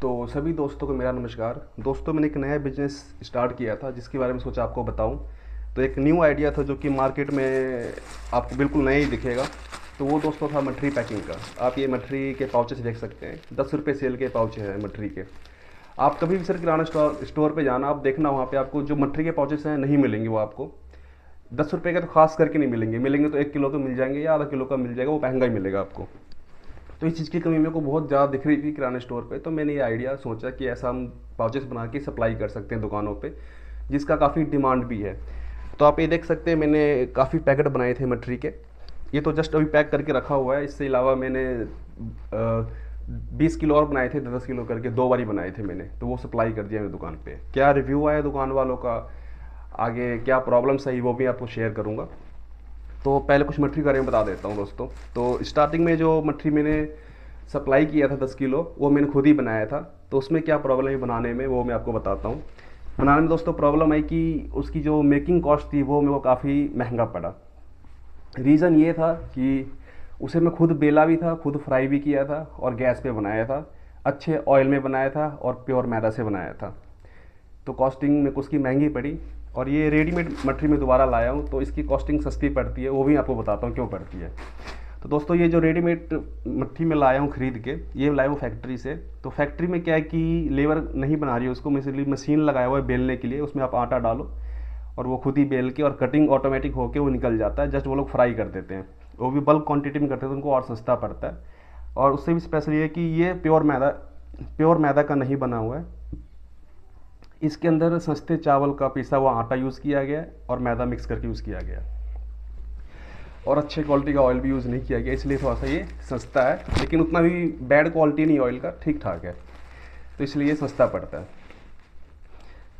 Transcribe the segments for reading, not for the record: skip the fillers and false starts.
तो सभी दोस्तों को मेरा नमस्कार। दोस्तों, मैंने एक नया बिजनेस स्टार्ट किया था जिसके बारे में सोचा आपको बताऊं। तो एक न्यू आइडिया था जो कि मार्केट में आपको बिल्कुल नया ही दिखेगा। तो वो दोस्तों था मठरी पैकिंग का। आप ये मठरी के पाउचेस देख सकते हैं, 10 रुपये सेल के पाउच है मठरी के। आप कभी भी सर किराना स्टोर पे जाना, आप देखना वहाँ पे आपको जो मठरी के पाउचेस हैं नहीं मिलेंगे। वो आपको 10 रुपये का तो खास करके नहीं मिलेंगे। मिलेंगे तो 1 किलो का मिल जाएंगे या आधा किलो का मिल जाएगा, वो महंगा ही मिलेगा आपको। तो इस चीज़ की कमी मेरे को बहुत ज़्यादा दिख रही थी किराना स्टोर पे। तो मैंने ये आइडिया सोचा कि ऐसा हम पाउचेस बना के सप्लाई कर सकते हैं दुकानों पे, जिसका काफ़ी डिमांड भी है। तो आप ये देख सकते हैं, मैंने काफ़ी पैकेट बनाए थे मटरी के। ये तो जस्ट अभी पैक करके रखा हुआ है। इससे अलावा मैंने 20 किलो और बनाए थे, 10 किलो करके 2 बारी बनाए थे मैंने। तो वो सप्लाई कर दिया मेरी दुकान पे। क्या रिव्यू आया दुकान वालों का, आगे क्या प्रॉब्लम्स आई, वो भी आपको शेयर करूँगा। तो पहले कुछ मठरी के बारे में बता देता हूँ दोस्तों। तो स्टार्टिंग में जो मठरी मैंने सप्लाई किया था 10 किलो, वो मैंने खुद ही बनाया था। तो उसमें क्या प्रॉब्लम है बनाने में, वो मैं आपको बताता हूँ। बनाने में दोस्तों प्रॉब्लम आई कि उसकी जो मेकिंग कॉस्ट थी वो मेरे को काफ़ी महंगा पड़ा। रीज़न ये था कि उसे मैं खुद बेला भी था, खुद फ्राई भी किया था और गैस पे बनाया था। अच्छे ऑयल में बनाया था और प्योर मैदा से बनाया था। तो कॉस्टिंग में उसकी महंगी पड़ी। और ये रेडीमेड मटरी में दोबारा लाया हूँ तो इसकी कॉस्टिंग सस्ती पड़ती है, वो भी आपको बताता हूँ क्यों पड़ती है। तो दोस्तों, ये जो रेडीमेड मट्ठी में लाया हूँ खरीद के, ये लाया हूँ फैक्ट्री से। तो फैक्ट्री में क्या है कि लेबर नहीं बना रही है उसको, मैं इसलिए मशीन लगाया हुआ है बेलने के लिए। उसमें आप आटा डालो और वो खुद ही बेल के, और कटिंग ऑटोमेटिक होके वो निकल जाता है। जस्ट वो लोग फ्राई कर देते हैं, वो भी बल्क क्वांटिटी में करते हैं तो उनको और सस्ता पड़ता है। और उससे भी स्पेशल ये है कि ये प्योर मैदा का नहीं बना हुआ है। इसके अंदर सस्ते चावल का पिसा हुआ आटा यूज़ किया गया है और मैदा मिक्स करके यूज़ किया गया है। और अच्छे क्वालिटी का ऑयल भी यूज़ नहीं किया गया, इसलिए थोड़ा सा ये सस्ता है। लेकिन उतना भी बैड क्वालिटी नहीं ऑयल का, ठीक ठाक है। तो इसलिए ये सस्ता पड़ता है।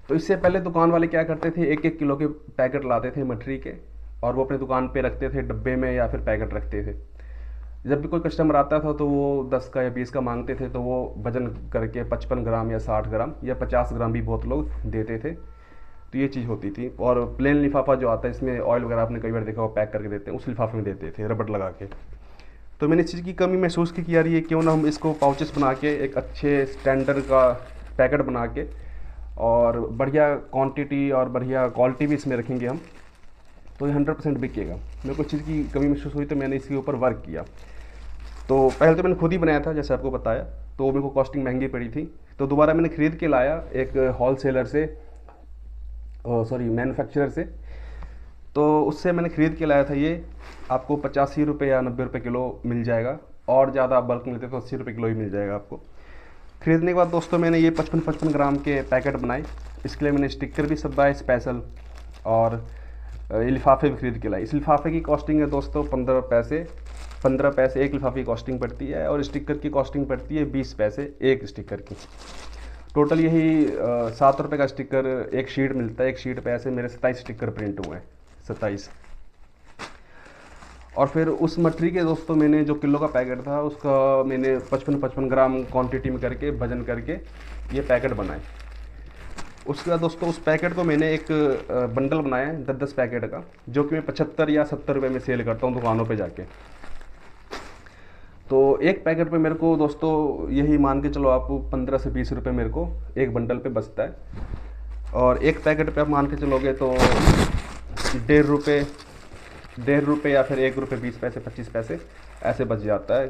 तो इससे पहले दुकान वाले क्या करते थे, 1-1 किलो के पैकेट लाते थे मठरी के, और वो अपने दुकान पे रखते थे डब्बे में या फिर पैकेट रखते थे। जब भी कोई कस्टमर आता था तो वो 10 का या 20 का मांगते थे, तो वो वजन करके 55 ग्राम या 60 ग्राम या 50 ग्राम भी बहुत लोग देते थे। तो ये चीज़ होती थी। और प्लेन लिफाफा जो आता है, इसमें ऑयल वगैरह आपने कई बार देखा, वो पैक करके देते हैं, उस लिफाफे में देते थे रबड़ लगा के। तो मैंने इस चीज़ की कमी महसूस की कि यार ये क्यों ना हम इसको पाउचेस बना के एक अच्छे स्टैंडर्ड का पैकेट बना के, और बढ़िया क्वांटिटी और बढ़िया क्वालिटी भी इसमें रखेंगे हम, तो ये 100% बिकेगा। मेरे को इस चीज़ की कमी महसूस हुई तो मैंने इसके ऊपर वर्क किया। तो पहले तो मैंने खुद ही बनाया था जैसे आपको बताया, तो मेरे को कॉस्टिंग महंगी पड़ी थी। तो दोबारा मैंने ख़रीद के लाया एक होल सेलर से, मैन्युफैक्चरर से। तो उससे मैंने ख़रीद के लाया था। ये आपको 85 रुपये या 90 रुपये किलो मिल जाएगा, और ज़्यादा बल्क मिलते तो 80 रुपये किलो ही मिल जाएगा आपको। ख़रीदने के बाद दोस्तों मैंने ये 55-55 ग्राम के पैकेट बनाए। इसके लिए मैंने स्टिकर भी सब बनाए स्पेशल, और ये लिफाफे भी खरीद के लाए। इस लिफाफे की कॉस्टिंग है दोस्तों 15 पैसे एक लिफाफे की कॉस्टिंग पड़ती है, और स्टिकर की कॉस्टिंग पड़ती है 20 पैसे एक स्टिकर की। टोटल यही 7 रुपये का स्टिकर एक शीट मिलता है। एक शीट पे ऐसे मेरे 27 स्टिकर प्रिंट हुए हैं, 27। और फिर उस मटरी के दोस्तों मैंने जो किलो का पैकेट था उसका मैंने 55-55 ग्राम क्वांटिटी में करके वजन करके ये पैकेट बनाए। उसके बाद दोस्तों उस पैकेट को मैंने एक बंडल बनाया है 10-10 पैकेट का, जो कि मैं 75 या 70 रुपये में सेल करता हूँ दुकानों पे जाके। तो एक पैकेट पे मेरे को दोस्तों यही मान के चलो आप 15 से 20 रुपये मेरे को एक बंडल पे बचता है। और एक पैकेट पे आप मान के चलोगे तो 1.5 रुपये या फिर 1 रुपये 20 पैसे 25 पैसे ऐसे बच जाता है।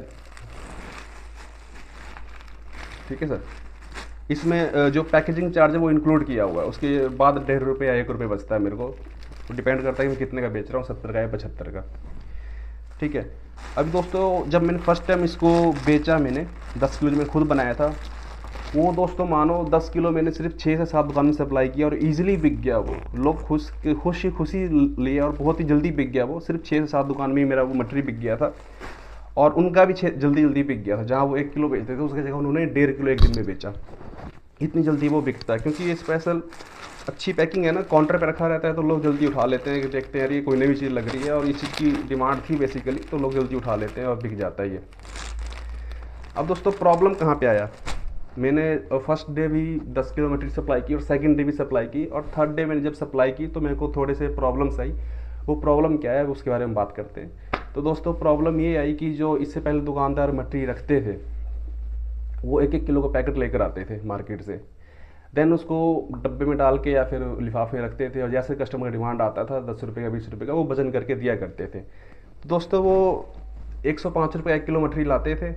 ठीक है सर। इसमें जो पैकेजिंग चार्ज है वो इंक्लूड किया हुआ है। उसके बाद 1.5 रुपये या 1 रुपये बचता है मेरे को। तो डिपेंड करता है कि मैं कितने का बेच रहा हूँ, 70 का या 75 का। ठीक है। अभी दोस्तों जब मैंने फर्स्ट टाइम इसको बेचा, मैंने 10 किलो जो मैं खुद बनाया था, वो दोस्तों मानो 10 किलो मैंने सिर्फ 6 से 7 दुकान में सप्लाई किया और ईजिली बिक गया वो। लोग खुशी लिए और बहुत ही जल्दी बिक गया वो। सिर्फ 6 से 7 दुकान में ही मेरा वो मटेरियल बिक गया था, और उनका भी जल्दी बिक गया था। जहाँ वो 1 किलो बेचते थे उसकी जगह उन्होंने 1.5 किलो एक दिन में बेचा। इतनी जल्दी वो बिकता है क्योंकि ये स्पेशल अच्छी पैकिंग है ना, काउंटर पे रखा रहता है तो लोग जल्दी उठा लेते हैं कि देखते हैं यार ये कोई नई चीज़ लग रही है, और इस चीज़ की डिमांड थी बेसिकली, तो लोग जल्दी उठा लेते हैं और बिक जाता है ये। अब दोस्तों प्रॉब्लम कहाँ पे आया, मैंने फर्स्ट डे भी 10 किलो मटेरियल सप्लाई की और सेकंड डे भी सप्लाई की, और थर्ड डे मैंने जब सप्लाई की तो मेरे को थोड़े से प्रॉब्लम्स आई। वो प्रॉब्लम क्या है उसके बारे में बात करते हैं। तो दोस्तों प्रॉब्लम ये आई कि जो इससे पहले दुकानदार मटेरियल रखते थे वो 1-1 किलो का पैकेट लेकर आते थे मार्केट से। देन उसको डब्बे में डाल के या फिर लिफाफे में रखते थे, और जैसे कस्टमर का डिमांड आता था 10 रुपये का 20 रुपये का, वो वजन करके दिया करते थे। तो दोस्तों वो 105 रुपये 1 किलो मछली लाते थे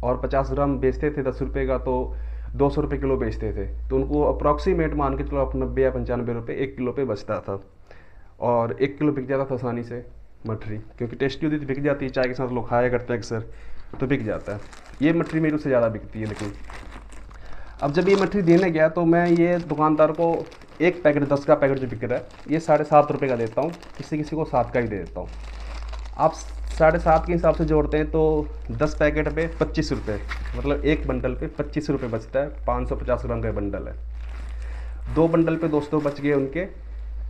और 50 ग्राम बेचते थे 10 रुपये का, तो 200 रुपये किलो बेचते थे। तो उनको अप्रॉक्सीमेट मान के चलो आप 90 या 95 रुपये 1 किलो पे बचता था, और 1 किलो बिक जाता था आसानी से मछली, क्योंकि टेस्टी होती थी, बिक जाती है, चाय के साथ लोग खाया करते हैं अक्सर, तो बिक जाता है। ये मछली मेरी उससे ज़्यादा बिकती है। लेकिन अब जब ये मछली देने गया तो मैं ये दुकानदार को एक पैकेट 10 का पैकेट जो बिक रहा है ये 7.5 रुपये का देता हूँ, किसी किसी को 7 का ही दे देता हूँ। आप 7.5 के हिसाब से जोड़ते हैं तो 10 पैकेट पे 25 रुपये, मतलब एक बंडल पे 25 रुपये बचता है। 550 ग्राम का बंडल है, 2 बंडल पे दोस्तों बच गए उनके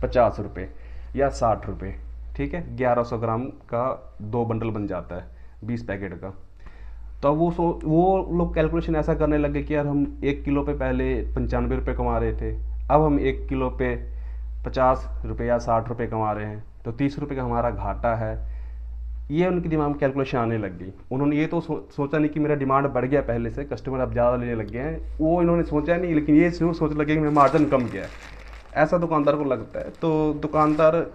50 रुपये या 60 रुपये, ठीक है। 1100 ग्राम का 2 बंडल बन जाता है 20 पैकेट का। तो वो लोग कैलकुलेशन ऐसा करने लगे कि यार हम 1 किलो पे पहले 95 रुपये कमा रहे थे, अब हम 1 किलो पे 50 रुपये या 60 रुपये कमा रहे हैं, तो 30 रुपये का हमारा घाटा है। ये उनके दिमाग में कैलकुलेशन आने लग गई। उन्होंने ये तो सोचा नहीं कि मेरा डिमांड बढ़ गया पहले से, कस्टमर अब ज़्यादा लेने लग गए हैं, वो इन्होंने सोचा नहीं, लेकिन ये जरूर सोचने लगे कि मेरा मार्जिन कम गया है, ऐसा दुकानदार को लगता है। तो दुकानदार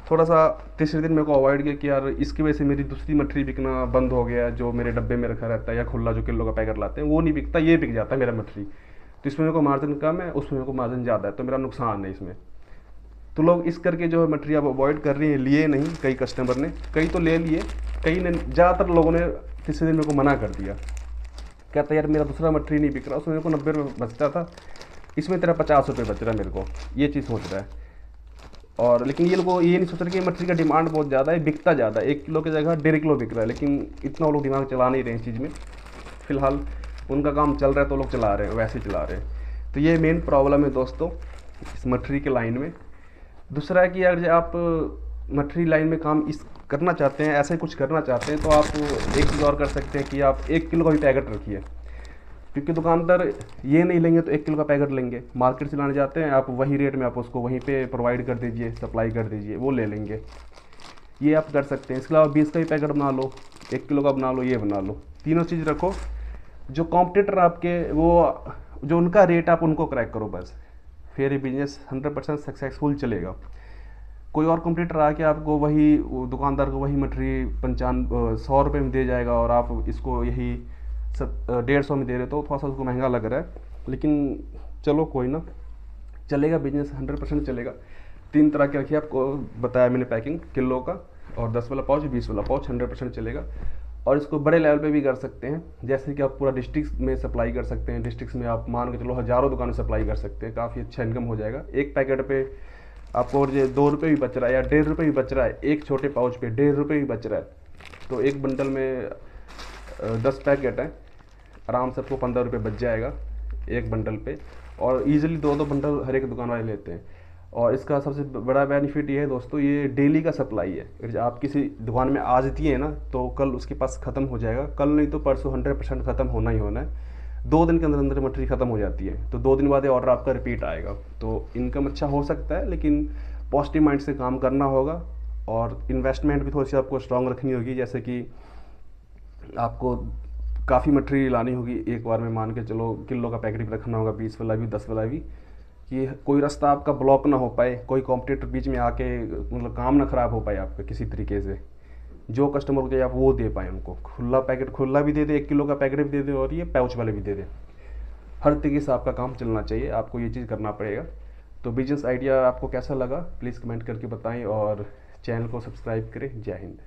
थोड़ा सा तीसरे दिन मेरे को अवॉइड किया कि यार इसकी वजह से मेरी दूसरी मछली बिकना बंद हो गया, जो मेरे डब्बे में रखा रहता है या खुला जो किलो का पैकेट लाते हैं वो नहीं बिकता, ये बिक जाता है मेरा मछली। तो इसमें मेरे को मार्जिन कम है, उसमें मेरे को मार्जिन ज़्यादा है, तो मेरा नुकसान है इसमें। तो लोग इस करके जो है मछली अब अवॉइड कर रही हैं, लिए नहीं कई कस्टमर ने, कई तो ले लिए, कई ने, ज़्यादातर लोगों ने तीसरे दिन मेरे को मना कर दिया, कहता यार मेरा दूसरा मछली नहीं बिक रहा, उसमें मेरे को 90 रुपये बचता था, इसमें तेरा 50 रुपये बच रहा है मेरे को, ये चीज़ सोच रहा है। और लेकिन ये लोग ये नहीं सोच रहे कि मछली का डिमांड बहुत ज़्यादा है, बिकता ज़्यादा है, 1 किलो की जगह 1.5 किलो बिक रहा है, लेकिन इतना वो लोग दिमाग चला नहीं रहे इस चीज़ में। फ़िलहाल उनका काम चल रहा है तो लोग चला रहे हैं, वैसे ही चला रहे हैं। तो ये मेन प्रॉब्लम है दोस्तों इस मछली के लाइन में। दूसरा है कि अगर आप मछली लाइन में काम इस करना चाहते हैं, ऐसे कुछ करना चाहते हैं, तो आप एक चीज़ और कर सकते हैं कि आप 1 किलो का भी पैकेट रखिए, क्योंकि दुकानदार ये नहीं लेंगे तो 1 किलो का पैकेट लेंगे, मार्केट से लाने जाते हैं, आप वही रेट में आप उसको वहीं पे प्रोवाइड कर दीजिए, सप्लाई कर दीजिए, वो ले लेंगे। ये आप कर सकते हैं। इसके अलावा 20 का भी पैकेट बना लो, 1 किलो का बना लो, ये बना लो, तीनों चीज़ रखो। जो कॉम्पिटिटर आपके वो जो उनका रेट आप उनको क्रैक करो, बस फिर ये बिजनेस 100% सक्सेसफुल चलेगा। कोई और कॉम्पिटिटर आके आपको वही दुकानदार को वही मछली 100 रुपये में दे जाएगा और आप इसको यही 150 में दे रहे, तो थोड़ा सा उसको महंगा लग रहा है, लेकिन चलो कोई ना, चलेगा बिजनेस, 100% चलेगा। 3 तरह के रखिए, आपको बताया मैंने पैकिंग, किलो का और 10 वाला पाउच, 20 वाला पाउच, 100% चलेगा। और इसको बड़े लेवल पे भी कर सकते हैं, जैसे कि आप पूरा डिस्ट्रिक्ट में सप्लाई कर सकते हैं। डिस्ट्रिक्ट में आप मान के चलो हज़ारों दुकानें सप्लाई कर सकते हैं, काफ़ी अच्छा इनकम हो जाएगा। एक पैकेट पे आपको और 2 रुपये भी बच रहा है या 1.5 रुपये भी बच रहा है, एक छोटे पाउच पे 1.5 रुपये भी बच रहा है, तो एक बंडल में 10 पैकेट है, आराम से आपको 15 रुपये बच जाएगा एक बंडल पे। और ईजिली 2-2 बंडल हर एक दुकान वाले लेते हैं। और इसका सबसे बड़ा बेनिफिट ये है दोस्तों, ये डेली का सप्लाई है। अगर आप किसी दुकान में आज दिए ना तो कल उसके पास ख़त्म हो जाएगा, कल नहीं तो परसों 100% ख़त्म होना ही होना है। 2 दिन के अंदर अंदर मछली ख़त्म हो जाती है, तो 2 दिन बाद ये ऑर्डर आपका रिपीट आएगा। तो इनकम अच्छा हो सकता है, लेकिन पॉजिटिव माइंड से काम करना होगा और इन्वेस्टमेंट भी थोड़ी सी आपको स्ट्रॉन्ग रखनी होगी। जैसे कि आपको काफ़ी मछली लानी होगी एक बार में, मान के चलो किलो का पैकेट भी रखना होगा, 20 वाला भी 10 वाला भी, कि कोई रास्ता आपका ब्लॉक ना हो पाए, कोई कॉम्पिटिटर बीच में आके मतलब काम ना ख़राब हो पाए आपका किसी तरीके से। जो कस्टमर को चाहिए आप वो दे पाएँ उनको, खुला पैकेट खुला भी दे दे, 1 किलो का पैकेट भी दे दे और ये पाउच वाले भी दे दे, हर तरीके से आपका काम चलना चाहिए, आपको ये चीज़ करना पड़ेगा। तो बिजनेस आइडिया आपको कैसा लगा प्लीज़ कमेंट करके बताएं और चैनल को सब्सक्राइब करें। जय हिंद।